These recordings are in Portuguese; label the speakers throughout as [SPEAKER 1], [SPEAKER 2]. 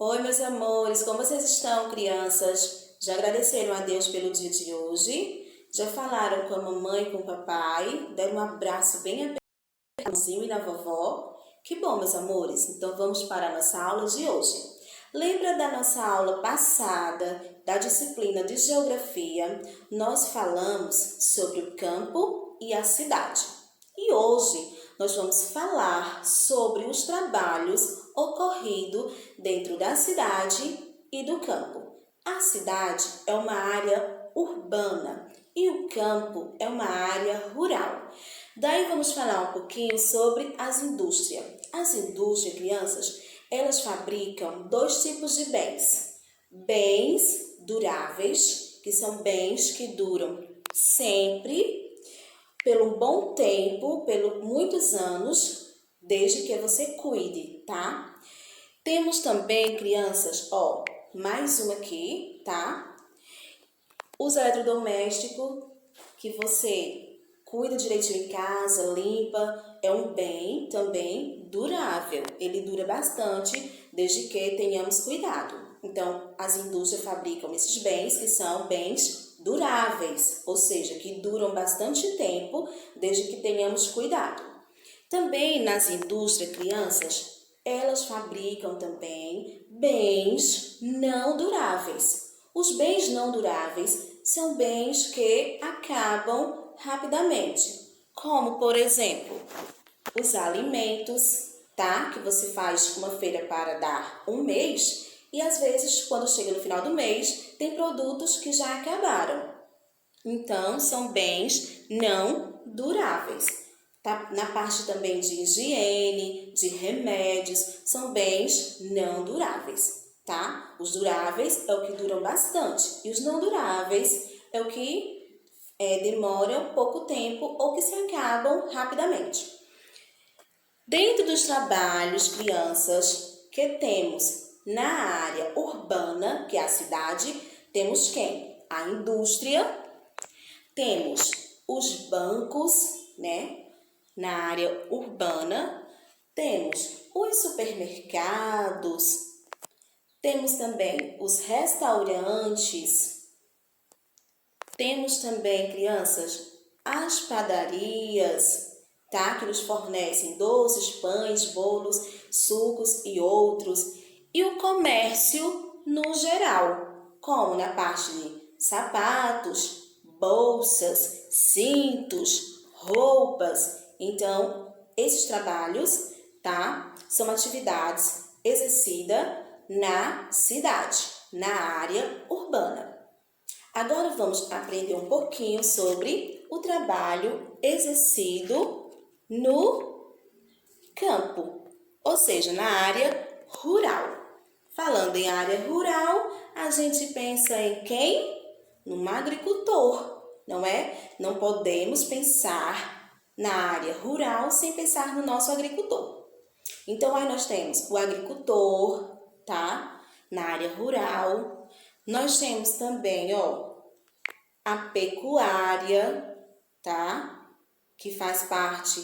[SPEAKER 1] Oi, meus amores, como vocês estão, crianças? Já agradeceram a Deus pelo dia de hoje? Já falaram com a mamãe e com o papai? Deram um abraço bem apertadinho e na vovó? Que bom, meus amores! Então vamos para a nossa aula de hoje. Lembra da nossa aula passada, da disciplina de Geografia? Nós falamos sobre o campo e a cidade. E hoje nós vamos falar sobre os trabalhos ocorridos dentro da cidade e do campo. A cidade é uma área urbana e o campo é uma área rural. Daí vamos falar um pouquinho sobre as indústrias. As indústrias, crianças, elas fabricam dois tipos de bens. Bens duráveis, que são bens que duram sempre, pelo bom tempo, por muitos anos, desde que você cuide, tá? Temos também, crianças, mais uma aqui, tá? Os eletrodomésticos, que você cuida direitinho em casa, limpa, é um bem também durável. Ele dura bastante, desde que tenhamos cuidado. Então, as indústrias fabricam esses bens, que são bens duráveis, ou seja, que duram bastante tempo, desde que tenhamos cuidado. Também nas indústrias, crianças, elas fabricam também bens não duráveis. Os bens não duráveis são bens que acabam rapidamente, como, por exemplo, os alimentos, tá? Que você faz uma feira para dar um mês e às vezes, quando chega no final do mês, tem produtos que já acabaram. Então, são bens não duráveis. Tá? Na parte também de higiene, de remédios, são bens não duráveis, tá? Os duráveis é o que duram bastante e os não duráveis é o que demoram pouco tempo ou que se acabam rapidamente. Dentro dos trabalhos, crianças, que temos na área urbana, que é a cidade, temos quem? A indústria, temos os bancos, né? Na área urbana, temos os supermercados, temos também os restaurantes, temos também, crianças, as padarias, tá? Que nos fornecem doces, pães, bolos, sucos e outros. E o comércio no geral, como na parte de sapatos, bolsas, cintos, roupas. Então, esses trabalhos, tá? São atividades exercidas na cidade, na área urbana. Agora vamos aprender um pouquinho sobre o trabalho exercido no campo, ou seja, na área rural. Falando em área rural, a gente pensa em quem? Num agricultor, não é? Não podemos pensar na área rural sem pensar no nosso agricultor. Então, aí nós temos o agricultor, tá? Na área rural. Nós temos também, a pecuária, tá? Que faz parte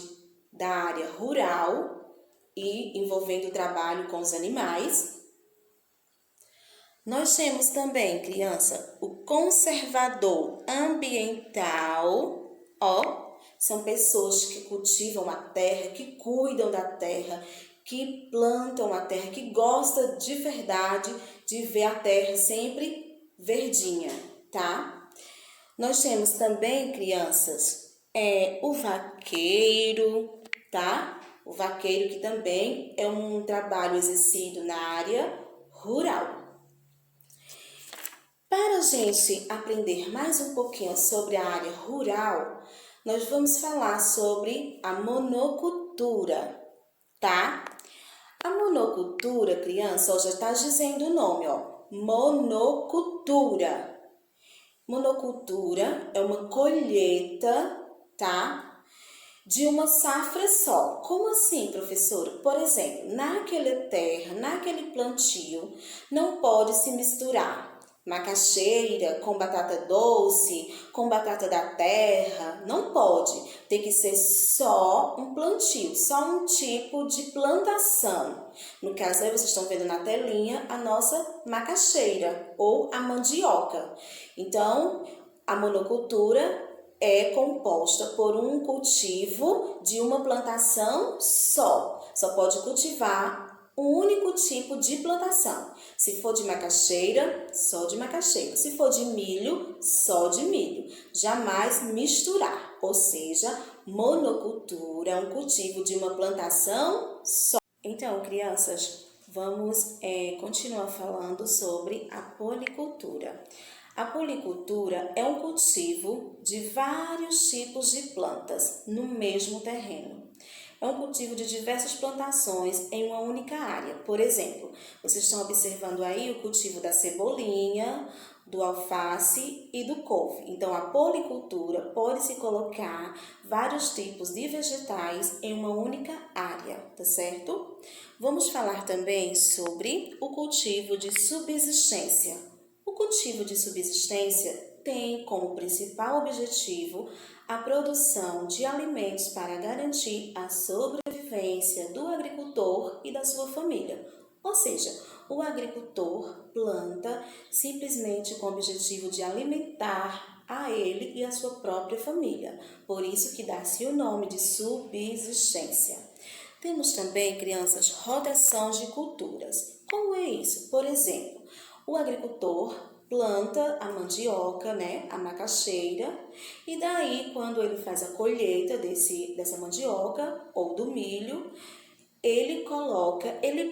[SPEAKER 1] da área rural e envolvendo o trabalho com os animais. Nós temos também, criança, o conservador ambiental, são pessoas que cultivam a terra, que cuidam da terra, que plantam a terra, que gostam de verdade de ver a terra sempre verdinha, tá? Nós temos também, crianças, o vaqueiro, tá? O vaqueiro que também é um trabalho exercido na área rural. Para a gente aprender mais um pouquinho sobre a área rural, nós vamos falar sobre a monocultura, tá? A monocultura, criança, já está dizendo o nome, monocultura. Monocultura é uma colheita, tá? De uma safra só. Como assim, professora? Por exemplo, naquela terra, naquele plantio, não pode se misturar macaxeira com batata doce, com batata da terra, não pode. Tem que ser só um plantio, só um tipo de plantação. No caso aí vocês estão vendo na telinha a nossa macaxeira ou a mandioca. Então, a monocultura é composta por um cultivo de uma plantação só. Só pode cultivar um único tipo de plantação. Se for de macaxeira, só de macaxeira. Se for de milho, só de milho. Jamais misturar, ou seja, monocultura é um cultivo de uma plantação só. Então, crianças, vamos continuar falando sobre a policultura. A policultura é um cultivo de vários tipos de plantas no mesmo terreno. É um cultivo de diversas plantações em uma única área. Por exemplo, vocês estão observando aí o cultivo da cebolinha, do alface e do couve. Então, a policultura pode-se colocar vários tipos de vegetais em uma única área, tá certo? Vamos falar também sobre o cultivo de subsistência. O cultivo de subsistência tem como principal objetivo a produção de alimentos para garantir a sobrevivência do agricultor e da sua família. Ou seja, o agricultor planta simplesmente com o objetivo de alimentar a ele e a sua própria família. Por isso que dá-se o nome de subsistência. Temos também, crianças, rotações de culturas. Como é isso? Por exemplo, o agricultor planta a mandioca, a macaxeira, e daí quando ele faz a colheita dessa mandioca ou do milho, ele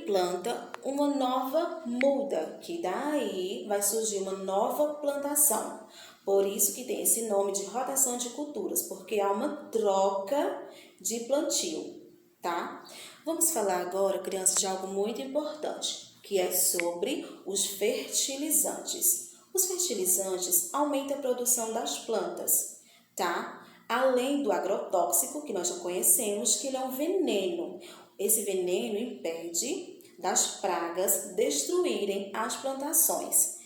[SPEAKER 1] planta uma nova muda, que daí vai surgir uma nova plantação. Por isso que tem esse nome de rotação de culturas, porque há uma troca de plantio, tá? Vamos falar agora, crianças, de algo muito importante, que é sobre os fertilizantes. Os fertilizantes aumentam a produção das plantas, tá? Além do agrotóxico, que nós já conhecemos, que ele é um veneno. Esse veneno impede das pragas destruírem as plantações.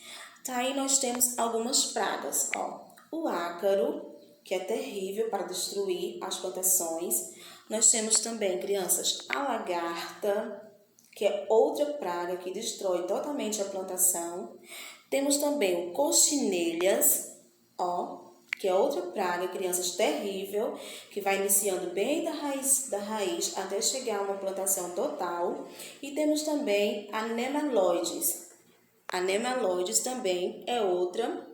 [SPEAKER 1] Tá, aí nós temos algumas pragas, ó. O ácaro, que é terrível para destruir as plantações. Nós temos também, crianças, a lagarta, que é outra praga que destrói totalmente a plantação. Temos também o cochinilhas, que é outra praga, crianças, terrível, que vai iniciando bem da raiz até chegar a uma plantação total. E temos também a nematoides. A nematoides também é outra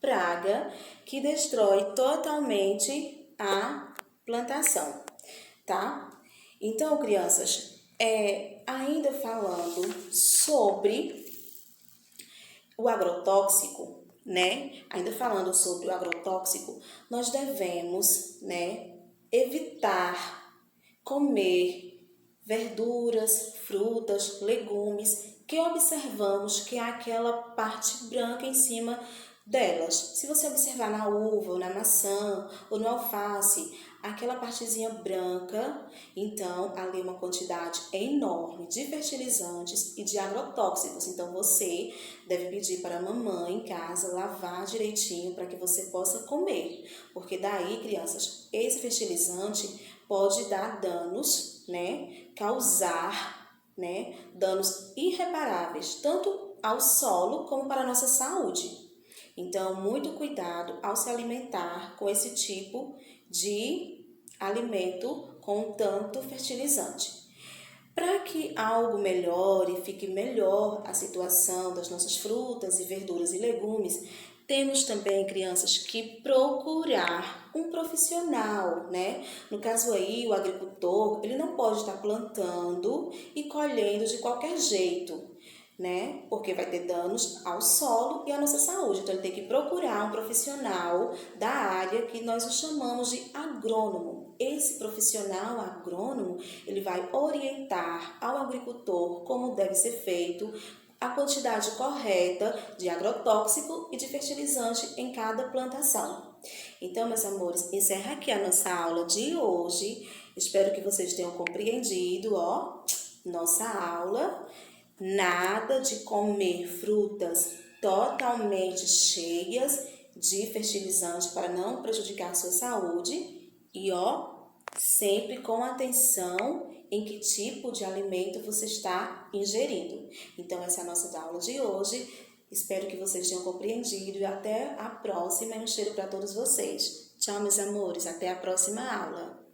[SPEAKER 1] praga que destrói totalmente a plantação, tá? Então, crianças, ainda falando sobre o agrotóxico, Ainda falando sobre o agrotóxico, nós devemos, evitar comer verduras, frutas, legumes que observamos que há aquela parte branca em cima delas. Se você observar na uva, ou na maçã, ou no alface, aquela partezinha branca, então ali é uma quantidade enorme de fertilizantes e de agrotóxicos. Então você deve pedir para a mamãe em casa lavar direitinho para que você possa comer. Porque daí, crianças, esse fertilizante pode dar danos, causar, danos irreparáveis, tanto ao solo como para a nossa saúde. Então, muito cuidado ao se alimentar com esse tipo de alimento com tanto fertilizante. Para que algo melhore, fique melhor a situação das nossas frutas e verduras e legumes, temos também, crianças, que procurar um profissional, No caso aí, o agricultor, ele não pode estar plantando e colhendo de qualquer jeito, Porque vai ter danos ao solo e à nossa saúde. Então, ele tem que procurar um profissional da área que nós o chamamos de agrônomo. Esse profissional agrônomo, ele vai orientar ao agricultor como deve ser feito, a quantidade correta de agrotóxico e de fertilizante em cada plantação. Então, meus amores, encerra aqui a nossa aula de hoje. Espero que vocês tenham compreendido, nossa aula. Nada de comer frutas totalmente cheias de fertilizante para não prejudicar a sua saúde e sempre com atenção em que tipo de alimento você está ingerindo. Então essa é a nossa aula de hoje. Espero que vocês tenham compreendido e até a próxima. Um cheiro para todos vocês. Tchau, meus amores. Até a próxima aula.